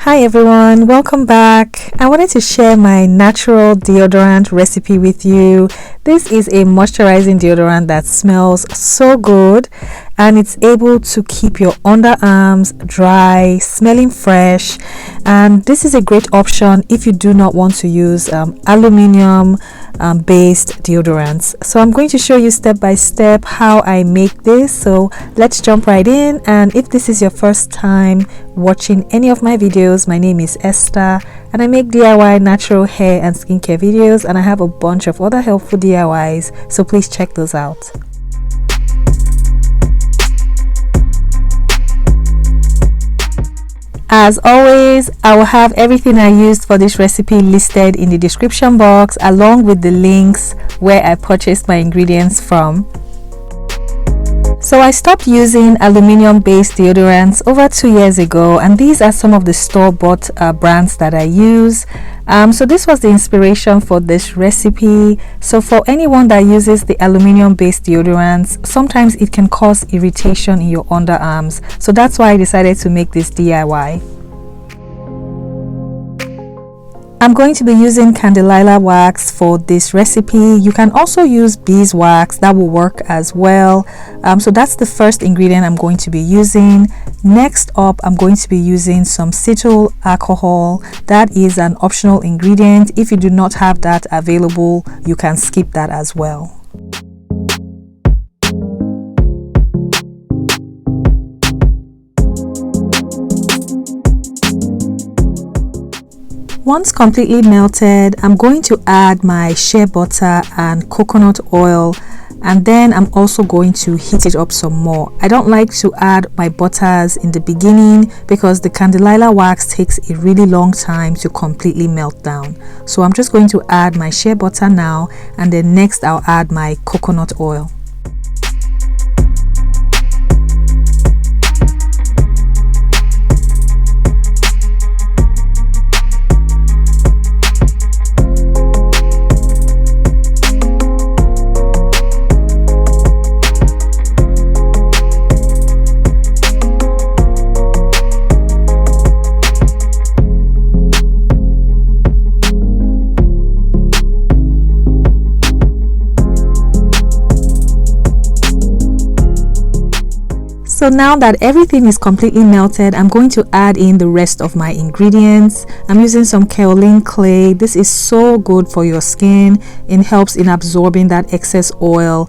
Hi everyone, welcome back. I wanted to share my natural deodorant recipe with you. This is a moisturizing deodorant that smells so good and it's able to keep your underarms dry, smelling fresh. And this is a great option if you do not want to use aluminium based deodorants. So I'm going to show you step by step how I make this. So let's jump right in. And if this is your first time watching any of my videos, my name is Esther and I make DIY natural hair and skincare videos, and I have a bunch of other helpful DIYs, so please check those out. As always, I will have everything I used for this recipe listed in the description box, along with the links where I purchased my ingredients from. So I stopped using aluminium based deodorants over 2 years ago, and these are some of the store-bought brands that I use. So this was the inspiration for this recipe. So for anyone that uses the aluminium based deodorants, sometimes it can cause irritation in your underarms. So that's why I decided to make this DIY. I'm going to be using candelilla wax for this recipe. You can also use beeswax, that will work as well. So that's the first ingredient I'm going to be using. Next up, I'm going to be using some cetyl alcohol. That is an optional ingredient. If you do not have that available, you can skip that as well. Once completely melted, I'm going to add my shea butter and coconut oil, and then I'm also going to heat it up some more. I don't like to add my butters in the beginning because the candelilla wax takes a really long time to completely melt down. So I'm just going to add my shea butter now, and then next I'll add my coconut oil. So now that everything is completely melted, I'm going to add in the rest of my ingredients. I'm using some kaolin clay. This is so good for your skin. It helps in absorbing that excess oil,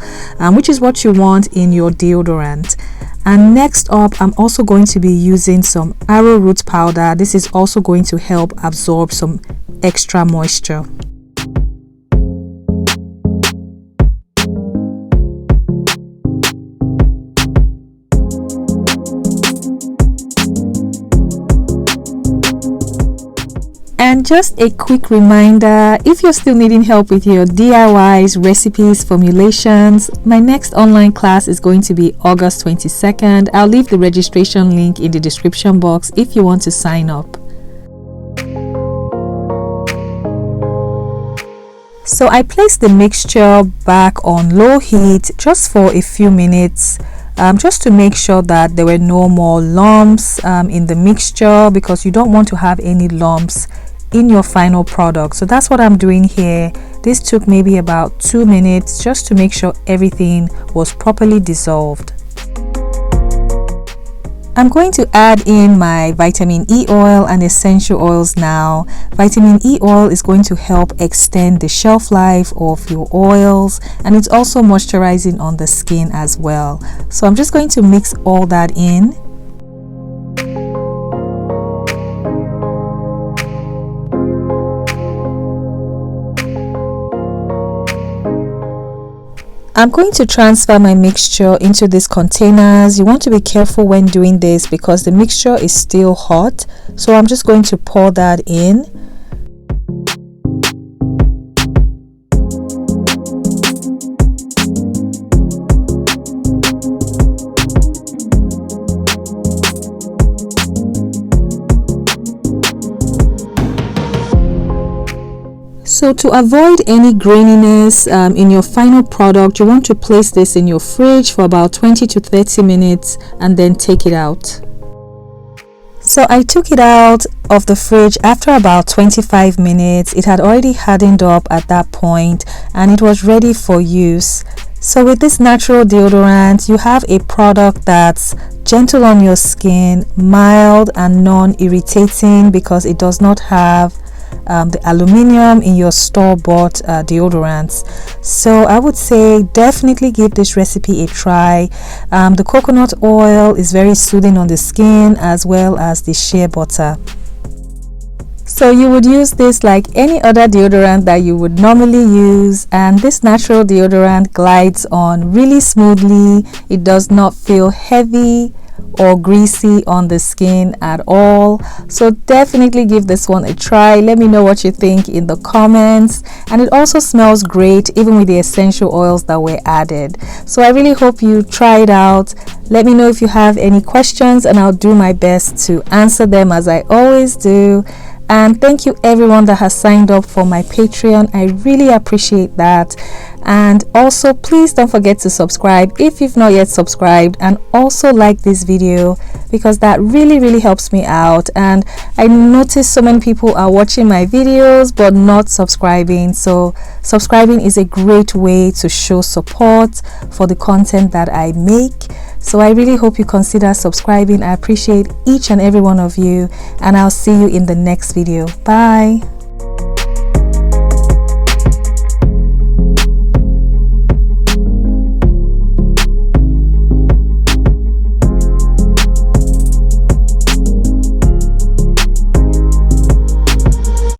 which is what you want in your deodorant. And next up, I'm also going to be using some arrowroot powder. This is also going to help absorb some extra moisture. And just a quick reminder, if you're still needing help with your DIYs, recipes, formulations, my next online class is going to be August 22nd. I'll leave the registration link in the description box if you want to sign up. So I placed the mixture back on low heat just for a few minutes. Just to make sure that there were no more lumps in the mixture, because you don't want to have any lumps in your final product. So that's what I'm doing here. This took maybe about 2 minutes just to make sure everything was properly dissolved. I'm going to add in my vitamin E oil and essential oils now. Vitamin E oil is going to help extend the shelf life of your oils, and it's also moisturizing on the skin as well. So I'm just going to mix all that in. I'm going to transfer my mixture into these containers. You want to be careful when doing this because the mixture is still hot. So I'm just going to pour that in. So to avoid any graininess in your final product, you want to place this in your fridge for about 20 to 30 minutes and then take it out. So I took it out of the fridge after about 25 minutes. It had already hardened up at that point and it was ready for use. So with this natural deodorant, you have a product that's gentle on your skin, mild and non-irritating because it does not have the aluminium in your store-bought deodorants. So I would say definitely give this recipe a try. The coconut oil is very soothing on the skin, as well as the shea butter. So you would use this like any other deodorant that you would normally use, and this natural deodorant glides on really smoothly. It does not feel heavy or greasy on the skin at all. So definitely give this one a try. Let me know what you think in the comments. And it also smells great even with the essential oils that were added. So I really hope you try it out. Let me know if you have any questions and I'll do my best to answer them, as I always do. And thank you everyone that has signed up for my Patreon. I really appreciate that. And also please don't forget to subscribe if you've not yet subscribed, and also like this video because that really helps me out. And I notice so many people are watching my videos but not subscribing, so subscribing is a great way to show support for the content that I make. So I really hope you consider subscribing. I appreciate each and every one of you, and I'll see you in the next video. Bye.